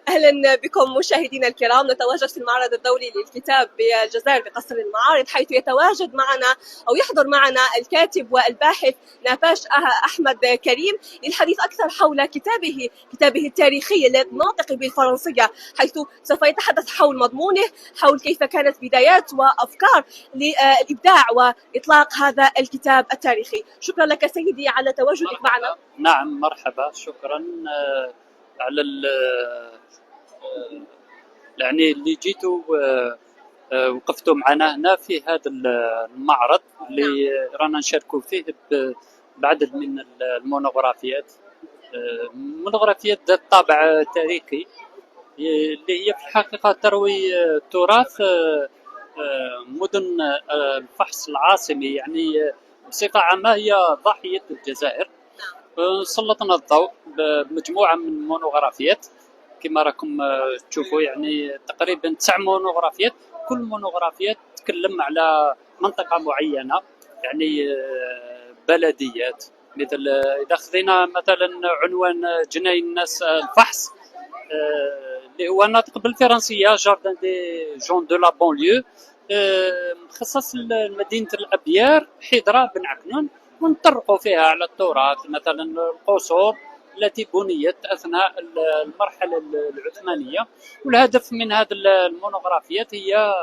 أهلا بكم مشاهدينا الكرام. نتواجد في المعرض الدولي للكتاب بالجزائر بقصر المعارض، حيث يتواجد معنا أو يحضر معنا الكاتب والباحث نافاش أحمد كريم للحديث أكثر حول كتابه التاريخي الناطق بالفرنسية، حيث سوف يتحدث حول مضمونه، حول كيف كانت بدايات وأفكار للإبداع وإطلاق هذا الكتاب التاريخي. شكرا لك سيدي على تواجدك معنا. نعم، مرحبا، شكرا على يعني اللي جيتوا وقفتوا معنا هنا في هذا المعرض اللي رانا نشاركوا فيه بعدد من المونوغرافيات ذات طابع تاريخي، اللي هي في الحقيقة تروي تراث مدن الفحص العاصمي، يعني بصفة عامة هي ضاحية الجزائر. سلطنا الضوء بمجموعة من المونوغرافيات كما راكم تشوفوا، يعني تقريبا 9 مونوغرافيات، كل مونوغرافيات تتكلم على منطقة معينة، يعني بلديات. مثل إذا خذينا مثلا عنوان جناين الناس الفحص، اللي هو ناطق بالفرنسية جاردن دي جون دو لا بونليو، مخصص لمدينة الأبيار حضرة بن عكنون، ونطرقوا فيها على التراث، مثلا القصور التي بنيت أثناء المرحلة العثمانية. والهدف من هذه المونوغرافيات هي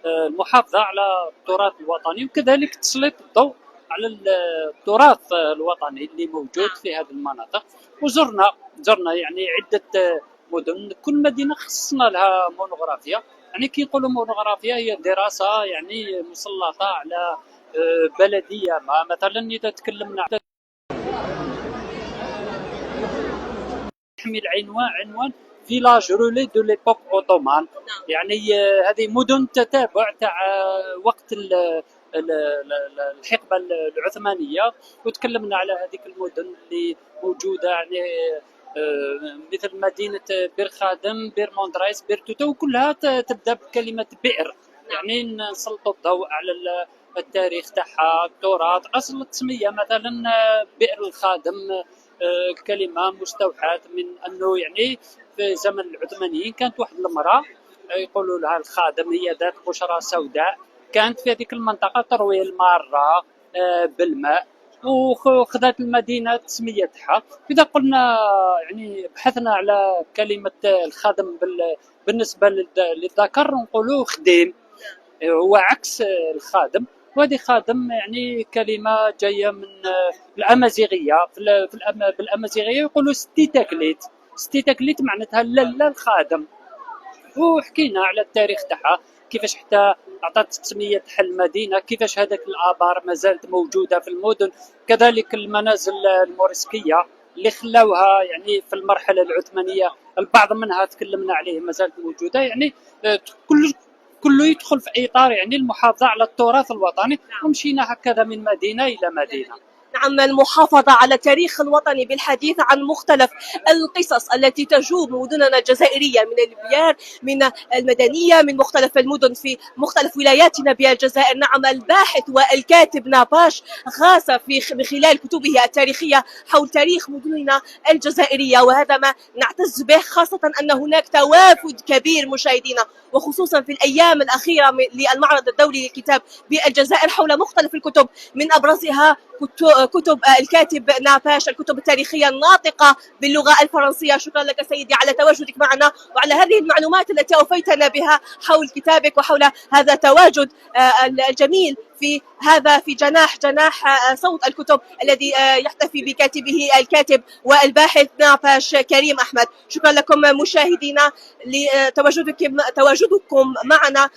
المحافظة على التراث الوطني، وكذلك تسليط الضوء على التراث الوطني اللي موجود في هذه المناطق. وزرنا يعني عدة مدن، كل مدينة خصصنا لها مونوغرافيا. يعني كي نقولوا مونوغرافيا هي دراسة يعني مسلطة على بلدية ما. مثلا إذا تكلمنا يحمل عنوان فيلاج رولي دو ليبوك اوتومان، يعني هذه مدن تتابع تاع وقت الحقبة العثمانية، وتكلمنا على هذيك المدن اللي موجودة، يعني مثل مدينة بير خادم، بير موندرايس، بير توتو، كلها تبدأ بكلمة بئر. يعني نسلطوا الضوء على التاريخ تاعها، التراث، أصل التسمية. مثلا بئر الخادم كلمة مستوحاة من أنه يعني في زمن العثمانيين كانت واحد المرأة يقولوا لها الخادم، هي ذات بشرة سوداء، كانت في هذيك المنطقة تروي المارة بالماء، وخذت المدينة التسمية تاعها. إذا قلنا يعني بحثنا على كلمة الخادم بالنسبة للذكر نقولوا خديم، هو عكس الخادم. وهذه خادم يعني كلمة جاية من الأمازيغية. بالأمازيغية يقولوا ستي تكليت معناتها لا الخادم. وحكينا على التاريخ تاعها، كيفاش حتى عطات تسمية المدينة، كيفاش هذاك الآبار ما زالت موجودة في المدن، كذلك المنازل الموريسكية اللي خلاوها يعني في المرحلة العثمانية البعض منها تكلمنا عليه ما زالت موجودة. يعني كله يدخل في إطار يعني المحافظة على التراث الوطني، ومشينا هكذا من مدينة إلى مدينة. نعم، المحافظة على التاريخ الوطني بالحديث عن مختلف القصص التي تجوب مدننا الجزائرية، من البيار، من المدنية، من مختلف المدن في مختلف ولاياتنا بالجزائر. نعم، الباحث والكاتب نافاش غاص من خلال كتبه التاريخية حول تاريخ مدننا الجزائرية، وهذا ما نعتز به، خاصة أن هناك توافد كبير مشاهدينا، وخصوصا في الأيام الأخيرة للمعرض الدولي للكتاب بالجزائر حول مختلف الكتب، من أبرزها كتب الكاتب نافاش، الكتب التاريخية الناطقة باللغة الفرنسية. شكرا لك سيدي على تواجدك معنا وعلى هذه المعلومات التي أوفيتنا بها حول كتابك وحول هذا التواجد الجميل في جناح صوت الكتب الذي يحتفي بكاتبه الكاتب والباحث نافاش كريم أحمد. شكرا لكم مشاهدينا لتواجدكم معنا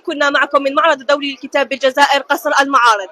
كنا معكم من معرض الدولي للكتاب بالجزائر قصر المعارض.